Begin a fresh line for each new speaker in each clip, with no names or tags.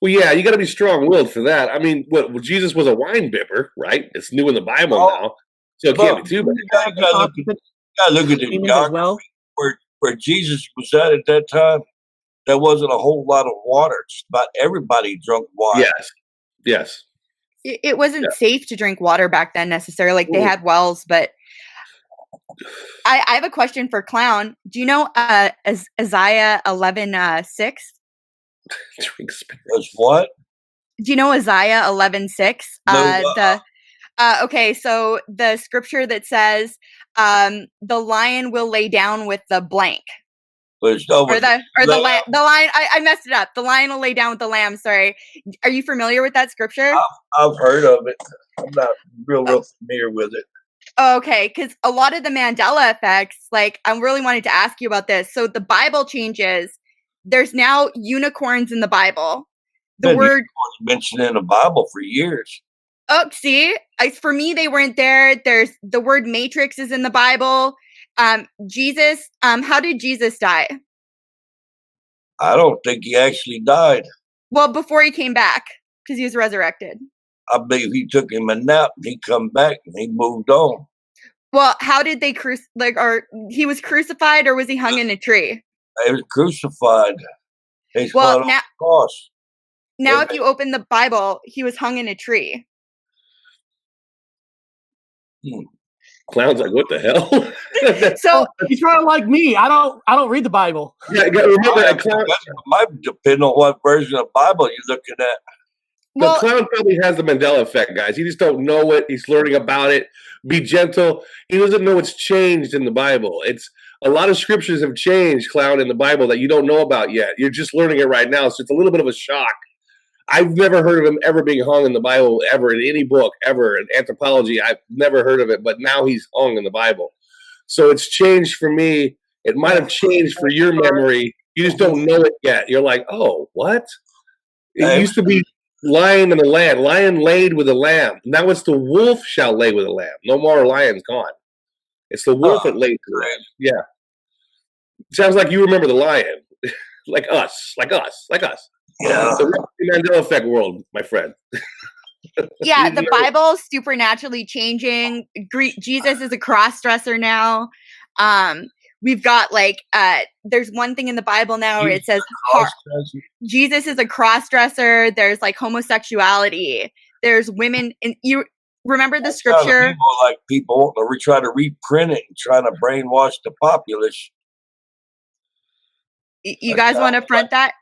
Well, yeah, you got to be strong-willed for that. I mean, well, Jesus was a wine bibber, right? It's new in the Bible
Oh,
now, so it can't
but
be too bad.
you gotta look at the
Demons as
geography
well.
where Jesus was at that time. There wasn't a whole lot of water. Just about everybody drunk wine.
Yes, yes.
It wasn't safe to drink water back then necessarily. Like they
Ooh.
had wells, but I have a question for Clown. Do you know Isaiah 11:6?
Drink spirit.
Was what?
Do you know Isaiah 11:6?
No,
Okay, so the scripture that says the lion will lay down with the blank. Or the lion. I messed it up. The lion will lay down with the lamb. Sorry. Are you familiar with that scripture?
I've heard of it. I'm not real familiar with it.
Okay, because a lot of the Mandela effects, like I really wanted to ask you about this. So the Bible changes. There's now unicorns in the Bible. The word
mentioned in the Bible for years.
Oh, see, for me, they weren't there. There's the word matrix is in the Bible. Jesus, how did Jesus die?
I don't think he actually died.
Well, before he came back, because he was resurrected.
I believe he took him a nap and he come back and he moved on.
Well, how did they or he was crucified or was he hung in a tree?
He was crucified. He's
well,
on the cross.
Now, if you open the Bible, he was hung in a tree.
Clown's like, what the hell?
So
he's trying to like me. I don't read the Bible.
Yeah, remember, Clown
might depend on what version of Bible you're looking at.
Well, Clown probably has the Mandela effect, guys. He just don't know it. He's learning about it. Be gentle. He doesn't know it's changed in the Bible. It's a lot of scriptures have changed, Clown, in the Bible that you don't know about yet. You're just learning it right now, so it's a little bit of a shock. I've never heard of him ever being hung in the Bible, ever, in any book, ever. In anthropology, I've never heard of it, but now he's hung in the Bible. So it's changed for me. It might have changed for your memory. You just don't know it yet. You're like, oh, what? It used to be lion and a lamb. Lion laid with a lamb. Now it's the wolf shall lay with a lamb. No more lions gone. It's the wolf that laid with the lamb. Yeah. Sounds like you remember the lion. like us.
Yeah.
So the Mandela effect world, my friend.
Yeah, the Bible's supernaturally changing. Jesus is a cross-dresser now. We've got there's one thing in the Bible now where it says Jesus is a cross-dresser. There's homosexuality. There's women, and you remember the scripture?
People we try to reprint it and trying to brainwash the populace.
You guys want to front that?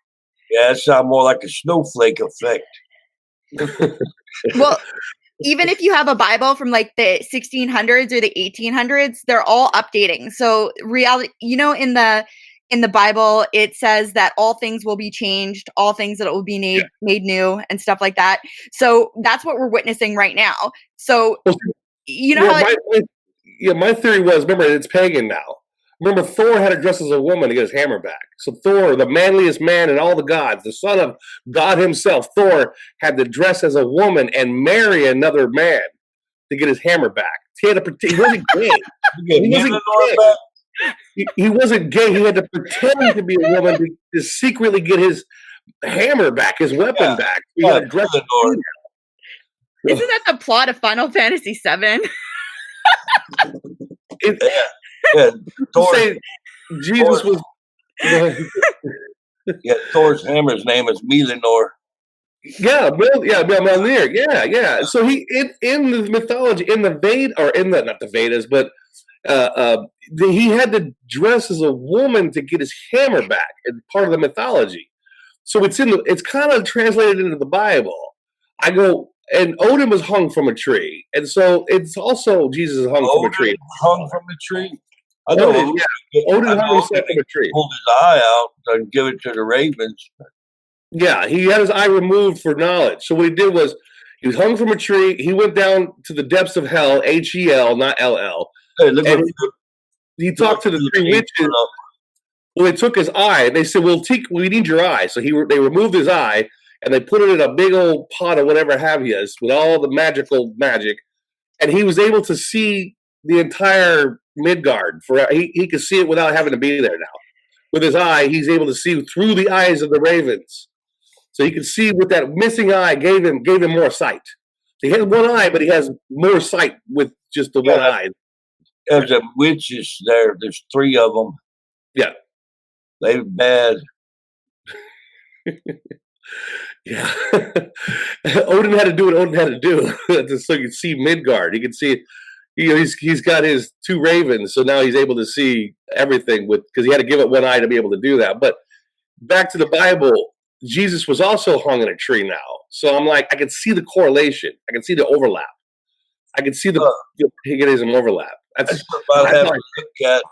Yeah, it sounds more like a snowflake effect.
Well, even if you have a Bible from the 1600s or the 1800s, they're all updating. So reality, in the Bible, it says that all things will be changed, all things that will be made new and stuff like that. So that's what we're witnessing right now. So,
my theory was, remember, it's pagan now. Remember, Thor had to dress as a woman to get his hammer back. So Thor, the manliest man in all the gods, the son of God himself, Thor, had to dress as a woman and marry another man to get his hammer back. He had to pretend. He wasn't gay. He wasn't gay. He had to pretend to be a woman to secretly get his hammer back, his weapon back. He had to dress as a female.
Isn't that the plot of Final Fantasy VII?
Yeah,
Jesus was.
Yeah, Thor's hammer's name is Mjolnir.
Mjolnir. Yeah. So he in the mythology, in the Veda, or in the not the Vedas, but he had to dress as a woman to get his hammer back. It's part of the mythology. So it's kind of translated into the Bible. I go. And Odin was hung from a tree, and so it's also Jesus is hung from a tree.
Hung from a tree. I know.
Odin hung himself from a tree.
Pulled his eye out and give it to the ravens.
Yeah, he had his eye removed for knowledge. So what he did was he was hung from a tree. He went down to the depths of hell, HEL, not LL.
Hey, look
and he talked to the three witches. Well, they took his eye. And they said, we need your eye. So they removed his eye. And they put it in a big old pot of whatever have you with all the magic. And he was able to see the entire Midgard. He could see it without having to be there now. With his eye, he's able to see through the eyes of the ravens. So he could see with that missing eye gave him more sight. He has one eye, but he has more sight with just the one eye.
There's a witches there. There's 3 of them.
Yeah.
They bad.
Yeah. Odin had to do what Odin had to do so he could see Midgard. He could see, he's got his 2 ravens, so now he's able to see everything because he had to give it one eye to be able to do that. But back to the Bible, Jesus was also hung in a tree now. So I'm like, I can see the correlation. I can see the overlap. I can see the paganism overlap.
That's what I have to look at